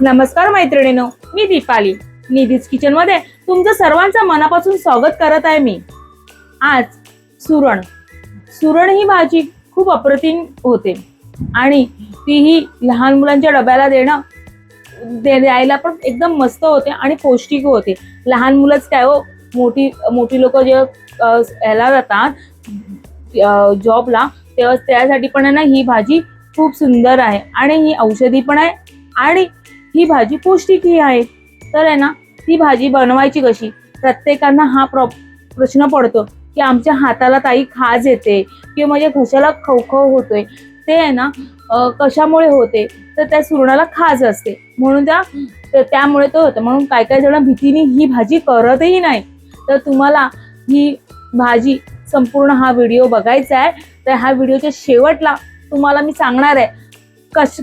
नमस्कार मैत्रिणींनो, मी दीपाली. निधीज किचन मध्ये तुमचं सर्वांचं मनापासून स्वागत करत आहे मी. आज सुरण ही भाजी खूप अप्रतिम होते आणि तीही लहान मुलांच्या डब्याला द्यायला पण एकदम मस्त होते आणि पौष्टिक होते. लहान मुलंच काय हो, मोठी लोक जे याला जातात जॉबला, तेव्हा त्यासाठी पण आहे ना ही भाजी खूप सुंदर आहे आणि ही औषधी पण आहे आणि ही भाजी पौष्टिकही आहे. तर आहे ना, ती भाजी बनवायची कशी, प्रत्येकांना हा प्रश्न पडतो की आमच्या हाताला ताई खाज येते किंवा माझ्या घशाला खवखव होतोय, ते आहे ना कशामुळे होते, तर त्या सुरणाला खाज असते म्हणून त्यामुळे तो होतं. म्हणून काय जण भीतीने ही भाजी करतही नाही. तर तुम्हाला ही भाजी संपूर्ण हा व्हिडिओ बघायचा आहे. तर ह्या व्हिडिओच्या शेवटला तुम्हाला मी सांगणार आहे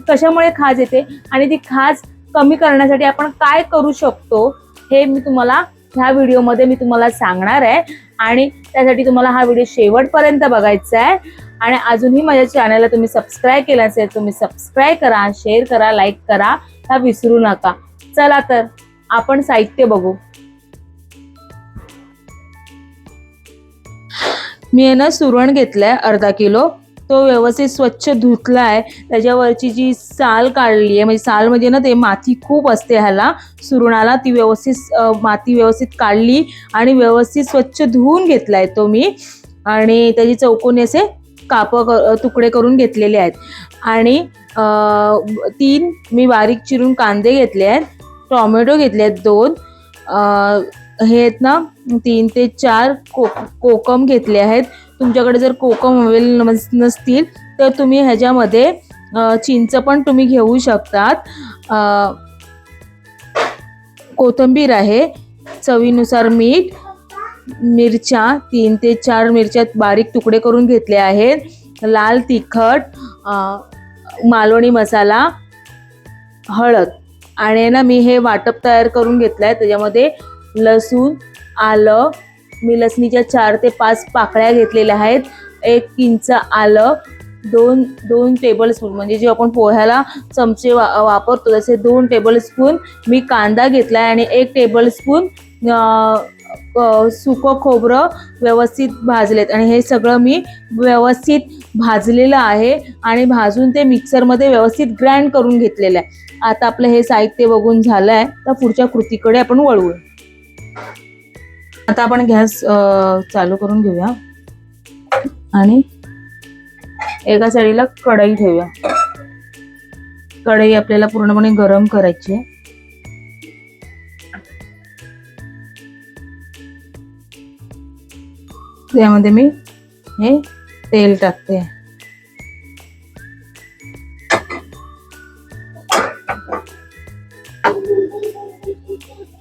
कशामुळे खाज येते आणि ती खाज कमी करण्यासाठी आपण काय करू शकतो, हे मी तुम्हाला ह्या व्हिडिओमध्ये सांगणार आहे. आणि त्यासाठी तुम्हाला हा व्हिडिओ शेवटपर्यंत बघायचा आहे. आणि अजूनही माझ्या चॅनलला तुम्ही सबस्क्राईब केलं असेल, तुम्ही सबस्क्राईब करा, शेअर करा, लाईक करा, हा विसरू नका. चला तर आपण साहित्य बघू. मी आहे ना सुरण घेतलाय अर्धा किलो. तो व्यवस्थित स्वच्छ धुतलाय. त्याच्यावरची जी साल काढली आहे, म्हणजे साल म्हणजे ना ते माती खूप असते ह्याला सुरणाला, ती माती व्यवस्थित काढली आणि व्यवस्थित स्वच्छ धुवून घेतलाय तो मी. आणि त्याची चौकोनी असे तुकडे करून घेतलेले आहेत. आणि 3 मी बारीक चिरून कांदे घेतले आहेत. टोमॅटो घेतले आहेत 2. हे आहेत ना 3 ते 4 कोकम घेतले आहेत. तुमच्याकडे जर कोकम अवेलेबल नसतील तर तुम्ही ह्याच्यामध्ये चिंच पण तुम्ही घेऊ शकतात. कोथिंबीर आहे, चवीनुसार मीठ, मिरच्या 3 ते 4 मिरच्या बारीक तुकडे करून घेतले आहेत, लाल तिखट, मालवणी मसाला, हळद. आणि ना मी हे वाटप तयार करून घेतलंय. त्याच्यामध्ये लसूण, आलं, मी लसणीच्या 4 ते 5 पाकळ्या घेतलेल्या आहेत, 1 इंच आलं, 2 टेबलस्पून म्हणजे जे आपण पोह्याला चमचे वापरतो तसे 2 टेबलस्पून मी कांदा घेतलाय आणि 1 टेबलस्पून सुकं खोबरं व्यवस्थित भाजलेत. आणि हे सगळं मी व्यवस्थित भाजलेलं आहे आणि भाजून ते मिक्सरमध्ये व्यवस्थित ग्राइंड करून घेतलेलं आहे. आता आपलं हे साहित्य बघून झालं आहे, तर पुढच्या कृतीकडे आपण वळू. आता आपण गॅस चालू करून घेऊया आणि एका साईडला कढई ठेवूया. कढई आपल्याला पूर्णपणे गरम करायची आहे. त्यामध्ये मी हे तेल टाकते.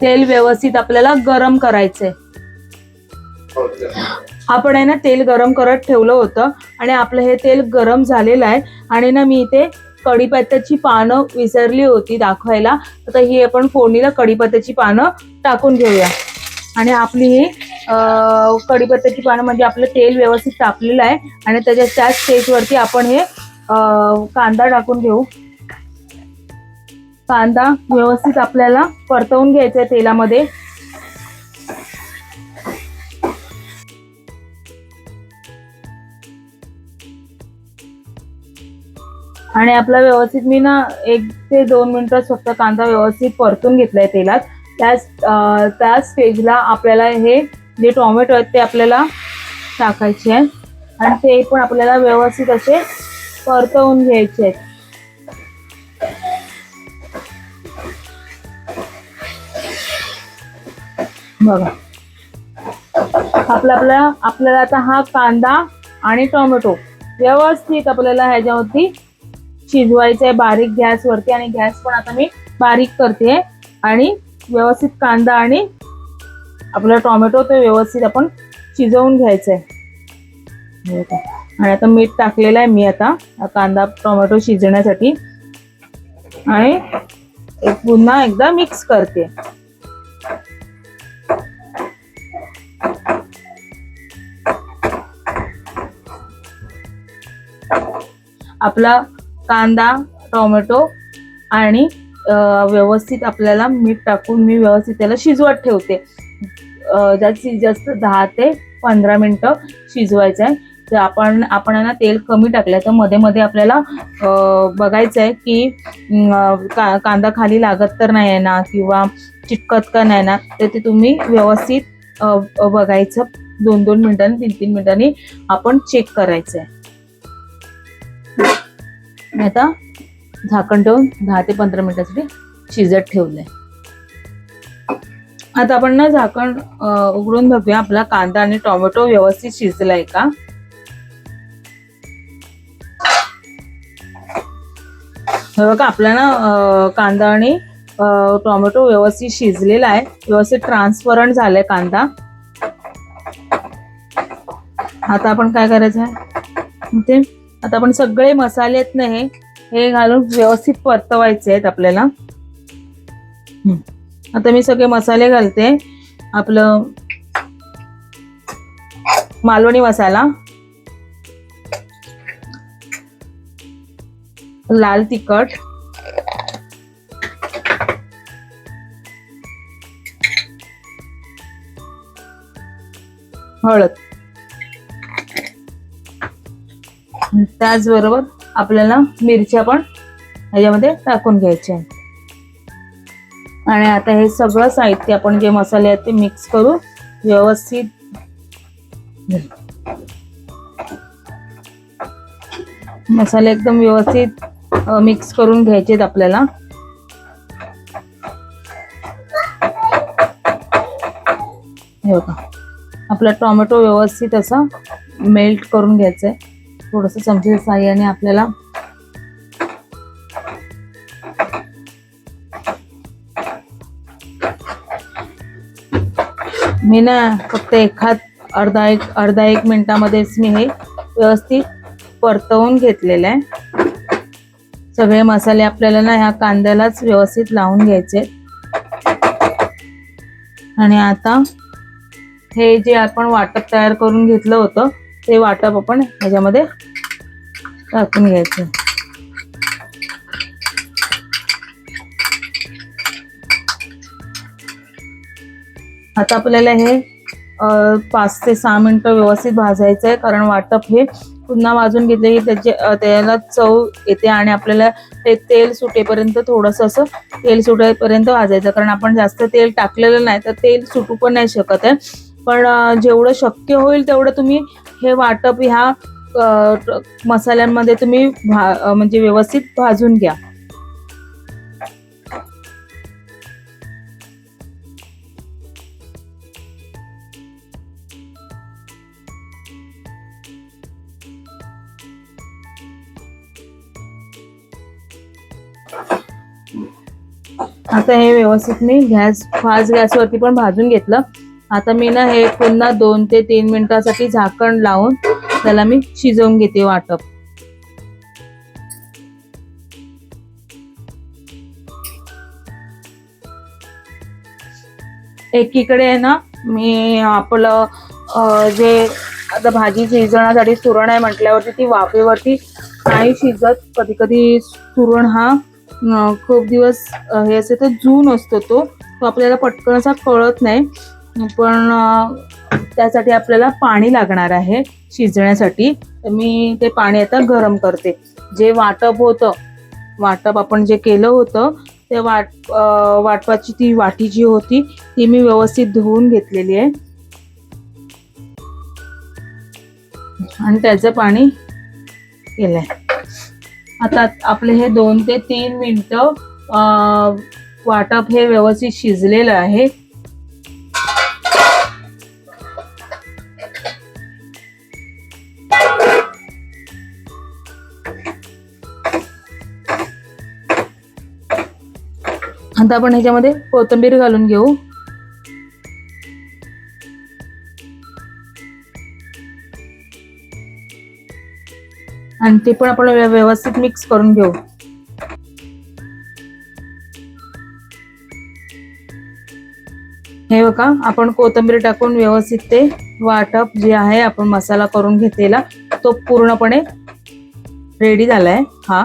तेल व्यवस्थित आपल्याला गरम करायचंय. आपण आहे ना तेल गरम करत ठेवलं होतं आणि आपलं हे तेल गरम झालेलं आहे. आणि ना मी इथे कढीपत्त्याची पानं विसरली होती दाखवायला. आता ही आपण फोडणीला कढीपत्त्याची पानं टाकून घेऊया. आणि आपली ही कढीपत्त्याची पानं म्हणजे आपलं तेल व्यवस्थित तापलेलं आहे आणि त्याच स्टेजवरती आपण हे कांदा टाकून घेऊ. कांदा व्यवस्थित आपल्याला परतवून घ्यायचा आहे तेलामध्ये. आणि आपला व्यवस्थित मी ना 1 ते 2 मिनिटं फक्त कांदा व्यवस्थित परतून घेतलाय तेलात. त्या स्टेजला आपल्याला हे जे टोमॅटो आहेत ते आपल्याला टाकायचे आहेत आणि ते पण आपल्याला व्यवस्थित असे परतवून घ्यायचे आहेत. बघा, आपल्याला आता हा कांदा आणि टोमॅटो व्यवस्थित आपल्याला ह्याच्यावरती शिजवायचं आहे बारीक गॅसवरती. आणि गॅस पण आता मी बारीक करते आणि व्यवस्थित कांदा आणि आपला टोमॅटो ते व्यवस्थित आपण शिजवून घ्यायचं आहे. आणि आता मीठ टाकलेलं आहे मी आता कांदा टोमॅटो शिजण्यासाठी. आणि पुन्हा एकदा मिक्स करते. आपला कांदा, टोमॅटो आणि व्यवस्थित आपल्याला मीठ टाकून मी व्यवस्थित त्याला शिजवत ठेवते. जास्तीत जास्त 10 ते 15 मिनिटं शिजवायचं आहे. तर आपण ना तेल कमी टाकलं तर मध्ये मध्ये आपल्याला बघायचं आहे की कांदा खाली लागत तर नाही आहे ना, किंवा चिटकत का नाही ना. तर ते तुम्ही व्यवस्थित बघायचं. 2-2 मिनिटांनी 3-3 मिनिटांनी आपण चेक करायचं आहे. आता झाकण ठेवून 10 ते 15 मिनिटासाठी शिजत ठेवलंय. आता आपण ना झाकण उघडून बघूया आपला कांदा आणि टोमॅटो व्यवस्थित शिजलाय का. हे बघा आपला ना कांदा आणि टोमॅटो व्यवस्थित शिजलेला आहे, व्यवस्थित ट्रान्सपरंट झालाय कांदा. आता आपण काय करायचं आहे, ते आता आपण सगळे मसाले आहेत ना हे घालून व्यवस्थित परतवायचे आहेत आपल्याला. आता मी सगळे मसाले घालते. आपलं मालवणी मसाला, लाल तिखट, हळद, त्याचबरोबर आपल्याला मिरच्या पण ह्याच्यामध्ये टाकून घ्यायच्या आहेत. आणि आता हे सगळं साहित्य आपण जे मसाले आहेत ते मिक्स करू व्यवस्थित. मसाले एकदम व्यवस्थित मिक्स करून घ्यायचे आहेत आपल्याला. हे बघा आपला टोमॅटो व्यवस्थित असा मेल्ट करून घ्यायचा आहे. थोडंसं चमच्याच्या साहाय्याने आपल्याला मी ना फक्त अर्धा एक मिनिटामध्येच मी हे व्यवस्थित परतवून घेतलेलं आहे. सगळे मसाले आपल्याला ना ह्या कांद्यालाच व्यवस्थित लावून घ्यायचे. आणि आता हे जे आपण वाटप तयार करून घेतलं होतं ते वाटप आपण ह्याच्यामध्ये टाकून घ्यायचं. आता आपल्याला हे 5 ते 6 मिनिटं व्यवस्थित भाजायचं आहे, कारण वाटप हे पुन्हा भाजून घेतले की त्याला चव येते. आणि आपल्याला ते तेल सुटेपर्यंत थोडंसं असं तेल सुटेपर्यंत भाजायचं, कारण आपण जास्त तेल टाकलेलं नाही तर तेल सुटू पण नाही शकत आहे. पण जेवढं शक्य होईल तेवढं तुम्ही हे वाटप ह्या मसाल्यांमध्ये तुम्ही म्हणजे व्यवस्थित भाजून घ्या. आता हे व्यवस्थित मी फास्ट गॅसवरती पण भाजून घेतलं. आता मी ना हे पुन्हा 2 ते 3 मिनिटासाठी झाकण लावून त्याला मी शिजवून घेते वाटप. एकीकडे आहे ना मी आपलं जे आता भाजी शिजवण्यासाठी सुरण आहे म्हटल्यावरती ती वाफेवरती नाही शिजत. कधी कधी सुरण हा खूप दिवस हे असे तर जून असतो तो आपल्याला पटकन असा कळत नाही. पण त्यासाठी आपल्याला पाणी लागणार आहे शिजण्यासाठी. तर मी ते पाणी आता गरम करते. जे वाटप आपण जे केलं होतं ते वाटपाची ती वाटी जी होती ती मी व्यवस्थित धुवून घेतलेली आहे आणि त्याचं पाणी केलंय. आता आपले हे 2 ते 3 मिनिटं वाटप हे व्यवस्थित शिजलेलं आहे. आता आपण ह्याच्यामध्ये कोथिंबीर घालून घेऊ. आणि ते पण आपण व्यवस्थित मिक्स करून घेऊ. हे बघा आपण कोथिंबीर टाकून व्यवस्थित ते वाटप जे आहे आपण मसाला करून घेतलेला तो पूर्णपणे रेडी झालाय. हा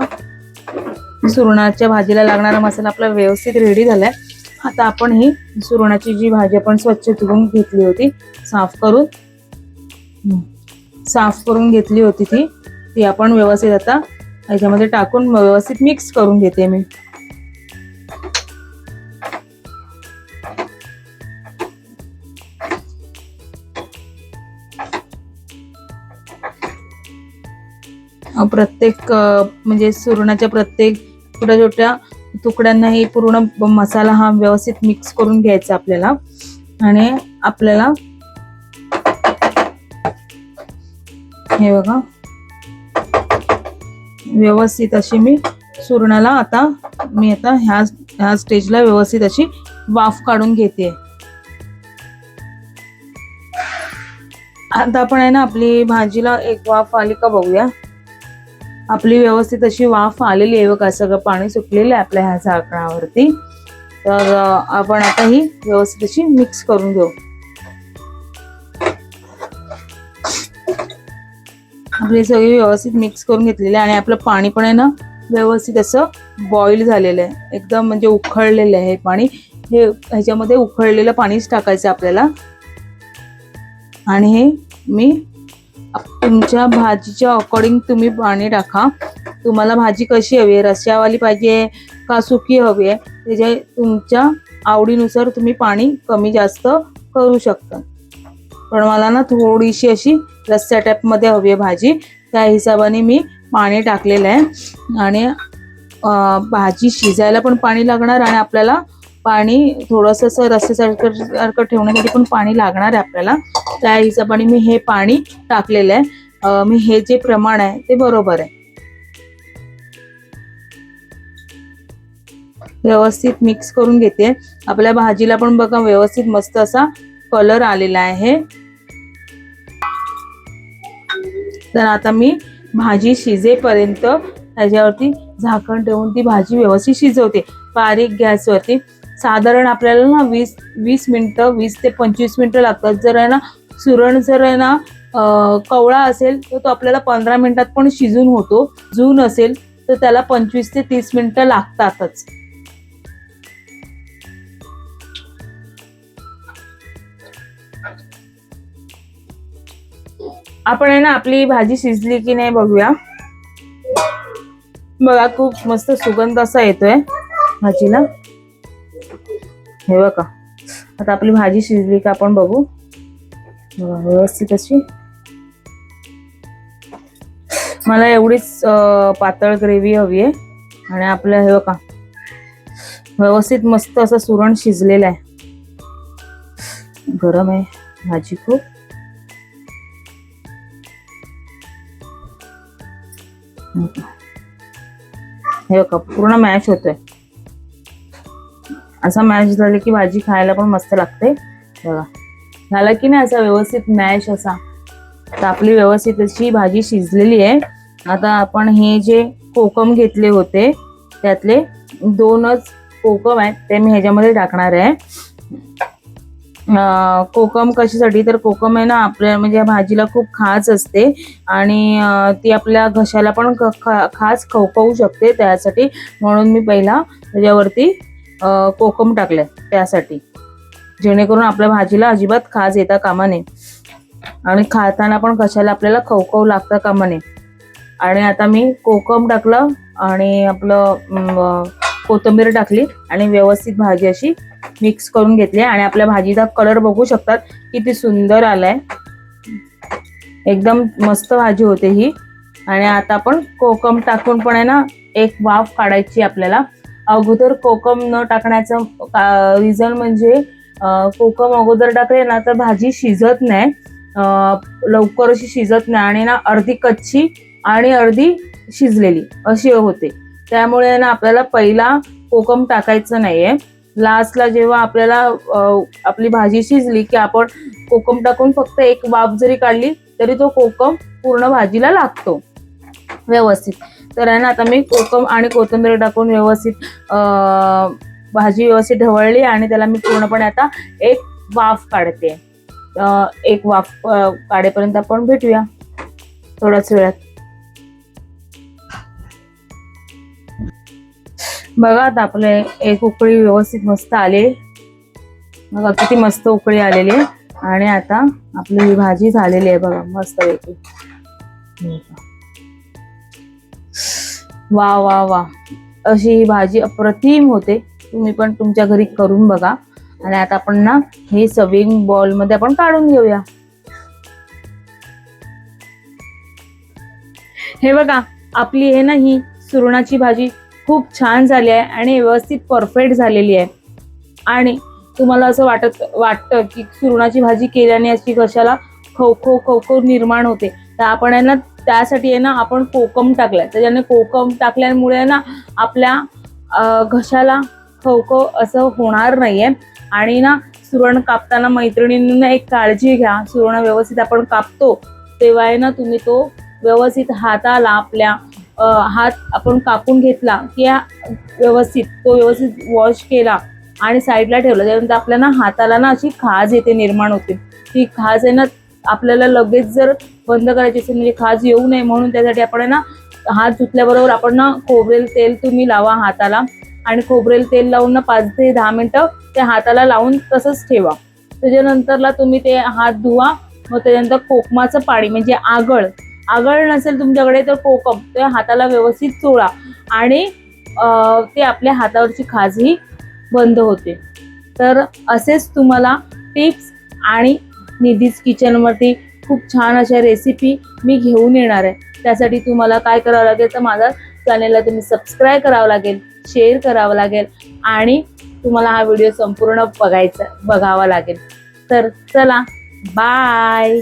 सुरणाच्या भाजीला लागणारा मसाला आपला व्यवस्थित रेडी झालाय. आता आपण ही सुरणाची जी भाजी आपण स्वच्छ धुवून घेतली होती, साफ करून घेतली होती ती आपण व्यवस्थित आता याच्यामध्ये टाकून व्यवस्थित मिक्स करून घेते मी. प्रत्येक म्हणजे सुरणाच्या प्रत्येक छोट्या छोट्या तुकड्यांना ही पूर्ण मसाला हा व्यवस्थित मिक्स करून घ्यायचा आपल्याला. आणि आपल्याला हे बघा व्यवस्थित अशी मी सुरणाला आता ह्या स्टेजला व्यवस्थित अशी वाफ काढून घेते. आता आपण आहे ना आपली भाजीला एक वाफ आली का बघूया. आपली व्यवस्थित अशी वाफ आलेली आहे बघा, सगळं पाणी सुटलेलं आहे आपल्या ह्या झाकणावरती. तर आपण आता ही व्यवस्थित अशी मिक्स करून घेऊ. आपली सगळी व्यवस्थित मिक्स करून घेतलेली आहे आणि आपलं पाणी पण आहे ना व्यवस्थित असं बॉईल झालेलं आहे, एकदम म्हणजे उकळलेलं आहे पाणी. हे ह्याच्यामध्ये उकळलेलं पाणीच टाकायचं आपल्याला. आणि हे मी तुमच्या भाजीच्या अकॉर्डिंग तुम्ही पाणी टाका. तुम्हाला भाजी कशी हवी आहे, रस्स्यावाली पाहिजे का सुकी हवी आहे, त्याच्या तुमच्या आवडीनुसार तुम्ही पाणी कमी जास्त करू शकता. पण मला ना थोडीशी अशी रस्स्या टाईपमध्ये हवी आहे भाजी, त्या हिशोबाने मी पाणी टाकलेलं आहे. आणि भाजी शिजायला पण पाणी लागणार आणि आपल्याला पाणी थोडंसं असं रस्स्यासारखं ठेवण्यासाठी पण पाणी लागणार आहे आपल्याला. त्या हिशोबाने मी हे पाणी टाकलेलं आहे. मी हे जे प्रमाण आहे ते बरोबर आहे. व्यवस्थित मिक्स करून घेते. आपल्या भाजीला पण बघा व्यवस्थित मस्त असा कलर आलेला आहे. तर आता मी भाजी शिजेपर्यंत त्याच्यावरती झाकण ठेवून ती भाजी व्यवस्थित शिजवते बारीक गॅसवरती. साधारण आपल्याला ना 20 मिनिटं 20 ते 25 मिनिटं लागतात. जर आहे ना सुरण जर आहे ना कवळा असेल तर तो आपल्याला 15 मिनिटात पण शिजून होतो. जून असेल तर त्याला 25 ते 30 मिनिटं लागतातच. आपण आहे ना आपली भाजी शिजली की नाही बघूया. बघा खूप मस्त सुगंध असा येतोय भाजीला. हे बघा आता आपली भाजी शिजली का आपण बघू. बघा व्यवस्थित अशी मला एवढीच पातळ ग्रेव्ही हवी आहे. आणि आपलं हे बघा व्यवस्थित मस्त असं सुरण शिजलेलं आहे. गरम आहे भाजी खूप. हे बघा पूर्ण मॅश होतोय. असा मॅश झाला की भाजी खायला पण मस्त लागते. बघा झाला की नाही असा व्यवस्थित मॅश असा. तर आपली व्यवस्थित अशी भाजी शिजलेली आहे. आता आपण हे जे कोकम घेतले होते त्यातले 2च कोकम आहेत ते मी ह्याच्यामध्ये टाकणार आहे. कोकम कशासाठी तर कोकम आहे ना आपल्या म्हणजे या भाजीला खूप खाज असते आणि ती आपल्या घशाला पण खास खवखवू शकते. त्यासाठी म्हणून मी पहिला त्याच्यावरती कोकम टाकले त्यासाठी, जेणेकरून आपल्या भाजीला अजिबात खाज येता कामा नये आणि खाताना पण कशाला आपल्याला खवखवू लागता कामा नये. आणि आता मी कोकम टाकलं आणि आपलं कोथिंबीर टाकली आणि व्यवस्थित भाजी अशी मिक्स करून घेतली. आणि आपल्या भाजीचा कलर बघू शकतात किती सुंदर आलाय, एकदम मस्त भाजी होते ही. आणि आता आपण कोकम टाकून पण आहे ना एक वाफ काढायची आपल्याला. अगोदर कोकम न टाकण्याचं रिझन म्हणजे कोकम अगोदर टाकले ना तर भाजी शिजत नाही, लवकर अशी शिजत नाही आणि ना अर्धी कच्ची आणि अर्धी शिजलेली अशी होते. त्यामुळे ना आपल्याला पहिला कोकम टाकायचं नाहीये. लास्टला जेव्हा आपल्याला आपली भाजी शिजली की आपण कोकम टाकून फक्त एक वाफ जरी काढली तरी तो कोकम पूर्ण भाजीला लागतो व्यवस्थित. तर आहे ना आता मी कोकम आणि कोथिंबीर टाकून व्यवस्थित भाजी व्यवस्थित ढवळली आणि त्याला मी पूर्णपणे आता एक वाफ काढते. एक वाफ काढेपर्यंत आपण भेटूया थोड्याच वेळात. बघा आता आपले एक उकळी व्यवस्थित मस्त आले, बघा किती मस्त उकळी आलेली आहे. आणि आता आपली ही भाजी झालेली आहे बघा मस्त पैकी. वा वा वा, अशी ही भाजी अप्रतिम होते. तुम्ही पण तुमच्या घरी करून बघा. आणि आता आपण ना हे सर्विंग बॉल मध्ये आपण काढून घेऊया. हे बघा आपली आहे ना ही सुरणाची भाजी खूप छान झाली आहे आणि व्यवस्थित परफेक्ट झालेली आहे. आणि तुम्हाला असं वाटतं की सुरणाची भाजी केल्याने अशी घशाला खवखव निर्माण होते, तर आपण आहे ना त्यासाठी आहे ना आपण कोकम टाकलाय. त्याच्याने कोकम टाकल्यामुळे ना आपल्या घशाला खवखव असं होणार नाहीये. आणि ना सुरण कापताना मैत्रिणींना एक काळजी घ्या, सुरण व्यवस्थित आपण कापतो तेव्हा आहे ना तुम्ही तो व्यवस्थित हाताला आपल्या हात आपण कापून घेतला की व्यवस्थित वॉश केला आणि साईडला ठेवला, त्यानंतर आपल्याला हाताला ना अशी खाज येते, निर्माण होते. ती खाज आहे ना आपल्याला लगेच जर बंद करायची असेल, म्हणजे खाज येऊ नये म्हणून त्यासाठी आपण ना हात धुतल्याबरोबर आपण ना खोबरेल तेल तुम्ही लावा हाताला. आणि खोबरेल तेल लावून ना 5 ते 10 मिनिटं त्या हाताला लावून तसंच ठेवा. त्याच्यानंतरला तुम्ही ते हात धुवा. मग त्याच्यानंतर कोकमाचं पाणी म्हणजे आगळ नसेल तुमच्याकडे तर कोकम ते हाताला व्यवस्थित चोळा आणि ते आपल्या हातावरची खाजही बंद होते. तर असेच तुम्हाला टिप्स आणि निधीज किचनवरती खूप छान अशा रेसिपी मी घेऊन येणार आहे. त्यासाठी तुम्हाला काय करावं लागेल तर माझ्या चॅनेलला तुम्ही सबस्क्राईब करावं लागेल, शेअर करावं लागेल आणि तुम्हाला हा व्हिडिओ संपूर्ण बघावा लागेल. तर चला बाय.